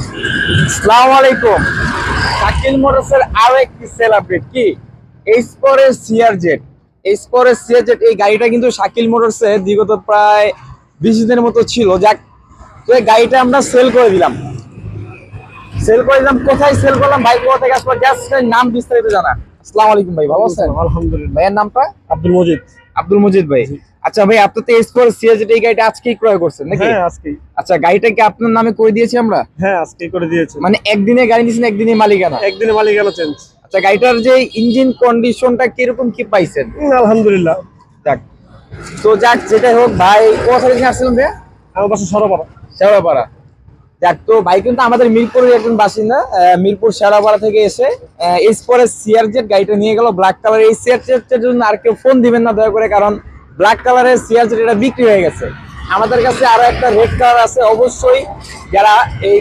আসসালামু আলাইকুম। শাকিল মোটরসের আরো একটি সেল আপডেট কি এক্সপ্লোরের সিআরজেড। এক্সপ্লোরের সিআরজেড এই গাড়িটা কিন্তু শাকিল মোটরসে বিগত প্রায় 20 দিনের মতো ছিল। যাক, তো এই গাড়িটা আমরা সেল করে দিলাম। কোথায় সেল করলাম ভাই, কোথা থেকে আসলে জাস্ট নাম বিস্তারিত জানা। আসসালামু আলাইকুম ভাই, ভালো আছেন? আলহামদুলিল্লাহ। ভাইয়ের নামটা? আব্দুল মজিদ। আব্দুল মজিদ ভাই। আচ্ছা ভাই, আপনি তো এক্সপ্লোরের সিআরজেড এই গাড়িটা আজকেই ক্রয় করছেন নাকি? হ্যাঁ আজকেই। আচ্ছা, গাড়িটা কি আপনার নামে করে দিয়েছি আমরা? হ্যাঁ আজকেই করে দিয়েছে। মানে একদিনে গাড়ি নিয়েছেন, একদিনে মালিকানা? একদিনে মালিকানা চেঞ্জ। আচ্ছা, গাড়িটার যে ইঞ্জিন কন্ডিশনটা কিরকম কি পাইছেন? আলহামদুলিল্লাহ। যাক, তো যাক যেটাই হোক ভাই, কোথা থেকে আসছিলেন ভাই? আমার বাসা সরাপাড়া। শেওড়াপাড়া। যাক, তো ভাই কিন্তু আমাদের মিরপুরের একজন বাসিন্দা। মিরপুর শেওড়াপাড়া থেকে এসে এক্সপ্লোরের সিআরজেড গাড়িটা নিয়ে গেল ব্ল্যাক কালার। এই সিআরজেড এর জন্য আর কেউ ফোন দিবেন না দয়া করে, কারণ ব্ল্যাক কালারের সিআরজেড এটা বিক্রি হয়ে গেছে। আমাদের কাছে আরো একটা রেড কালার আছে, অবশ্যই যারা এই